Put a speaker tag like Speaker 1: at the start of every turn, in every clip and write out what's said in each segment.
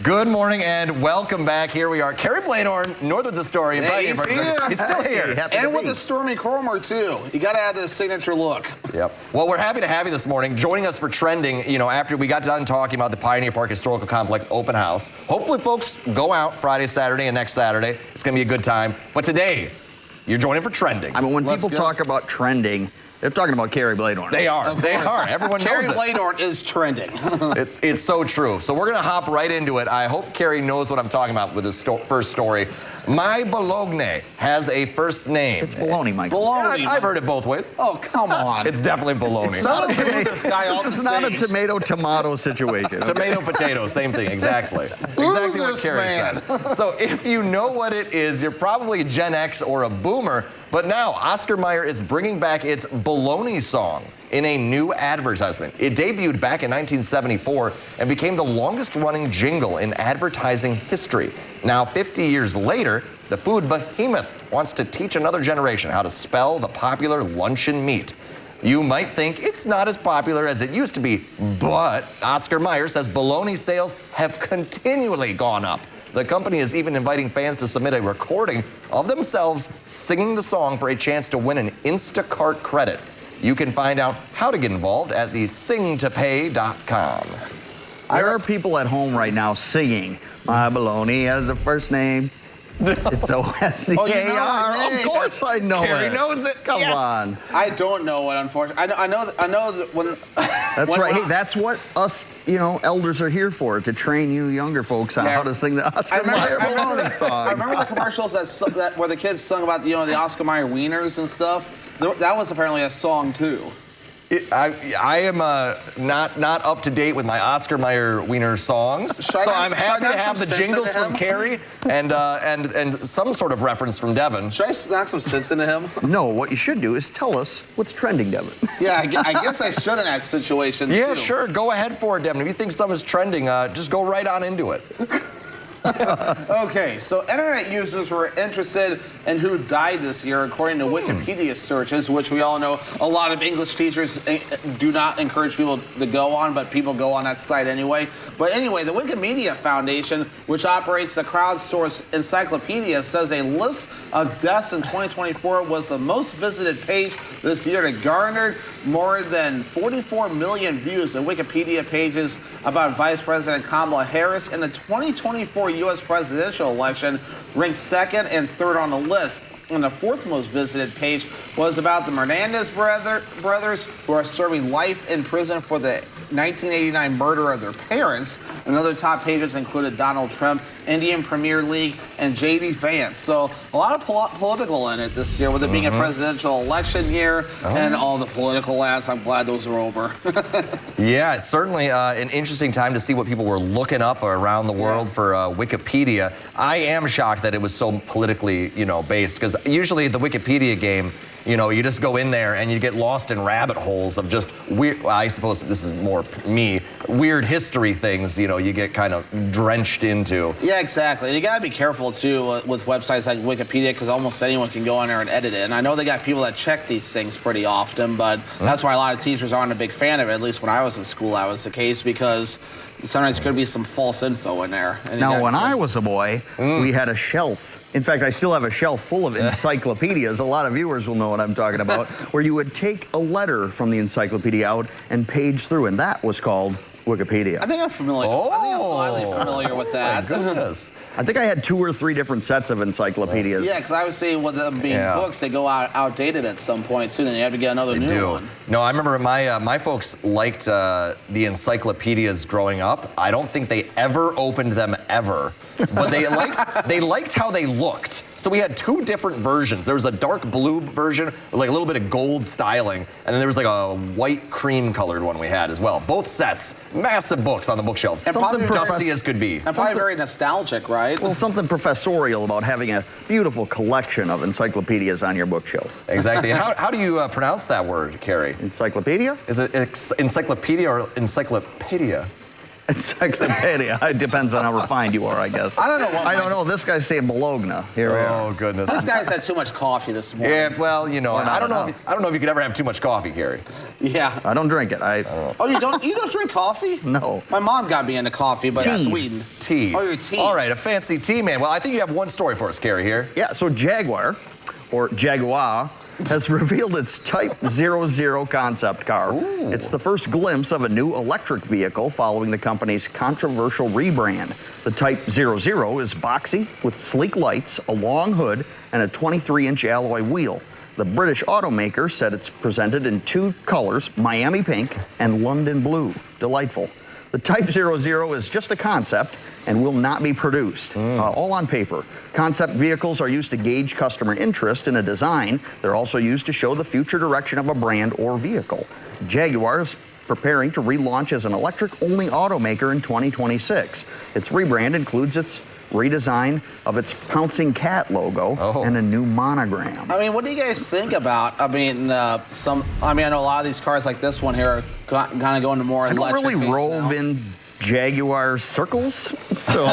Speaker 1: Good morning and welcome back. Here we are. Kerry Bladorn, Northern's historian.
Speaker 2: Hey, he's here.
Speaker 1: He's still here.
Speaker 2: And with the Stormy Cromer, too. You got to add this signature look.
Speaker 1: Yep. Well, we're happy to have you this morning. Joining us for trending, after we got done talking about the Pioneer Park Historical Complex open house. Hopefully, folks go out Friday, Saturday, and next Saturday. It's going to be a good time. But today, you're joining for trending.
Speaker 3: I mean, when people talk about trending, they're talking about Kerry Bladorn.
Speaker 1: They are. They are. Everyone knows it.
Speaker 2: Kerry Bladorn is trending.
Speaker 1: It's so true. So we're going to hop right into it. I hope Kerry knows what I'm talking about with this first story. My Bologna has a first name.
Speaker 3: It's bologna, Michael.
Speaker 2: Bologna.
Speaker 1: I've heard it both ways.
Speaker 2: Oh, come on.
Speaker 1: It's definitely bologna.
Speaker 2: It's not a this guy on
Speaker 3: This is not a tomato-tomato situation.
Speaker 1: Tomato, potato, same thing, exactly. Exactly what Kerry said. So if you know what it is, you're probably Gen X or a boomer. But now, Oscar Mayer is bringing back its bologna song in a new advertisement. It debuted back in 1974 and became the longest-running jingle in advertising history. Now, 50 years later, the food behemoth wants to teach another generation how to spell the popular luncheon meat. You might think it's not as popular as it used to be, but Oscar Mayer says bologna sales have continually gone up. The company is even inviting fans to submit a recording of themselves singing the song for a chance to win an Instacart credit. You can find out how to get involved at the singtopay.com.
Speaker 3: There are people at home right now singing, my bologna has a first name. It's O-S-C-A-R. Of course I know
Speaker 1: Kerry
Speaker 3: it.
Speaker 1: knows it.
Speaker 3: Come on.
Speaker 2: I don't know it, unfortunately. I know that when...
Speaker 3: That's right. Hey, that's what us, elders are here for, to train you younger folks on how to sing the Oscar Mayer bologna song.
Speaker 2: I remember the commercials that where the kids sung about, the Oscar Mayer wieners and stuff. That was apparently a song, too.
Speaker 1: I am not up to date with my Oscar Mayer wiener songs, so I'm happy to have the jingles from Kerry and some sort of reference from Devin.
Speaker 2: Should I knock some sense into him?
Speaker 3: No, what you should do is tell us what's trending, Devin.
Speaker 2: Yeah, I guess I should in that situation,
Speaker 1: Yeah,
Speaker 2: too.
Speaker 1: sure. Go ahead for it, Devin. If you think something's trending, just go right on into it.
Speaker 2: Okay, so internet users were interested in who died this year according to Wikipedia searches, which we all know a lot of English teachers do not encourage people to go on, but people go on that site anyway. But anyway, the Wikimedia Foundation, which operates the crowdsourced encyclopedia, says a list of deaths in 2024 was the most visited page this year. It garnered more than 44 million views in Wikipedia pages about Vice President Kamala Harris in the 2024 U.S. presidential election, ranked second and third on the list. And the fourth most visited page was about the Menendez brothers, who are serving life in prison for the 1989 murder of their parents. And other top pages included Donald Trump, Indian Premier League, and J.D. Vance. So a lot of political in it this year, with it being a presidential election year and all the political ads. I'm glad those are over.
Speaker 1: Yeah, it's certainly an interesting time to see what people were looking up around the world for Wikipedia. I am shocked that it was so politically, based, because usually the Wikipedia game, you just go in there and you get lost in rabbit holes of just weird, I suppose this is more me, weird history things, you get kind of drenched into.
Speaker 2: Yeah, exactly. You got to be careful, too, with websites like Wikipedia, because almost anyone can go on there and edit it. And I know they got people that check these things pretty often, but that's why a lot of teachers aren't a big fan of it. At least when I was in school, that was the case, because sometimes could be some false info in there.
Speaker 3: Now, when I was a boy, we had a shelf. In fact, I still have a shelf full of encyclopedias. A lot of viewers will know what I'm talking about, where you would take a letter from the encyclopedia out and page through, and that was called Wikipedia.
Speaker 2: I think I'm familiar. I think I'm slightly familiar with that.
Speaker 1: Goodness.
Speaker 3: I think I had 2 or 3 different sets of encyclopedias.
Speaker 2: Yeah, because I was saying with them being books, they go outdated at some point, too. Then you have to get another new one.
Speaker 1: No, I remember my folks liked the encyclopedias growing up. I don't think they ever opened them ever. But they liked how they looked. So we had 2 different versions. There was a dark blue version with like a little bit of gold styling, and then there was like a white cream colored one we had as well. Both sets, massive books on the bookshelves. Something dusty as could be.
Speaker 2: And probably very nostalgic, right?
Speaker 3: Well, something professorial about having a beautiful collection of encyclopedias on your bookshelf.
Speaker 1: Exactly. How do you pronounce that word, Kerry?
Speaker 3: Encyclopedia?
Speaker 1: Is it encyclopedia or encyclopedia?
Speaker 3: Encyclopedia. It depends on how refined you are, I guess.
Speaker 2: I don't know what
Speaker 3: I don't know. This guy's saying Bologna. Here we are.
Speaker 1: Oh, goodness.
Speaker 2: This guy's had too much coffee this morning.
Speaker 1: Yeah, well, you know,
Speaker 3: Or not
Speaker 1: I don't know
Speaker 3: enough.
Speaker 1: if you could ever have too much coffee, Carrie.
Speaker 2: Yeah.
Speaker 3: I don't drink it.
Speaker 2: Oh, you don't drink coffee?
Speaker 3: No.
Speaker 2: My mom got me into coffee, but
Speaker 3: Tea.
Speaker 2: sweetened.
Speaker 1: Tea.
Speaker 2: Oh, your tea.
Speaker 1: All right, a fancy tea man. Well, I think you have one story for us, Carrie, here.
Speaker 3: Yeah, so Jaguar, or Jaguar, has revealed its Type 00 concept car.
Speaker 1: Ooh.
Speaker 3: It's the first glimpse of a new electric vehicle following the company's controversial rebrand. The Type 00 is boxy with sleek lights, a long hood, and a 23-inch alloy wheel. The British automaker said it's presented in two colors, Miami pink and London blue. Delightful. The Type 00 is just a concept and will not be produced, all on paper. Concept vehicles are used to gauge customer interest in a design. They're also used to show the future direction of a brand or vehicle. Jaguar is preparing to relaunch as an electric-only automaker in 2026. Its rebrand includes its redesign of its pouncing cat logo and a new monogram.
Speaker 2: I mean, what do you guys think about? I mean, I know a lot of these cars like this one here are kind of going to more
Speaker 3: I don't
Speaker 2: electric.
Speaker 3: really rove in Jaguar circles, so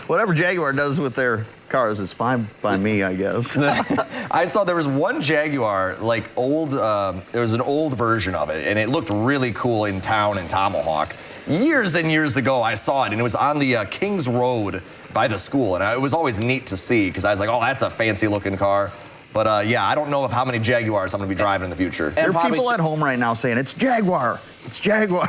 Speaker 3: whatever Jaguar does with their cars is fine by me, I guess.
Speaker 1: I saw there was one Jaguar, like old, there was an old version of it, and it looked really cool in town in Tomahawk. Years and years ago, I saw it, and it was on the Kings Road by the school, and it was always neat to see, because I was like, oh, that's a fancy-looking car. But yeah, I don't know of how many Jaguars I'm going to be driving in the future.
Speaker 3: There are people at home right now saying, it's Jaguar, it's Jaguar.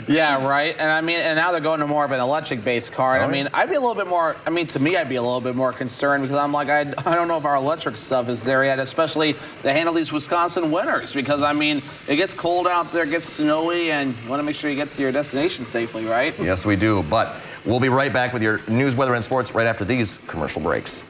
Speaker 2: Yeah, right. And I mean, and now they're going to more of an electric-based car. And I mean, I'd be a little bit more. I mean, to me, I'd be a little bit more concerned because I'm like, I don't know if our electric stuff is there yet, especially to handle these Wisconsin winters. Because I mean, it gets cold out there, it gets snowy, and you want to make sure you get to your destination safely, right?
Speaker 1: Yes, we do. But we'll be right back with your news, weather, and sports right after these commercial breaks.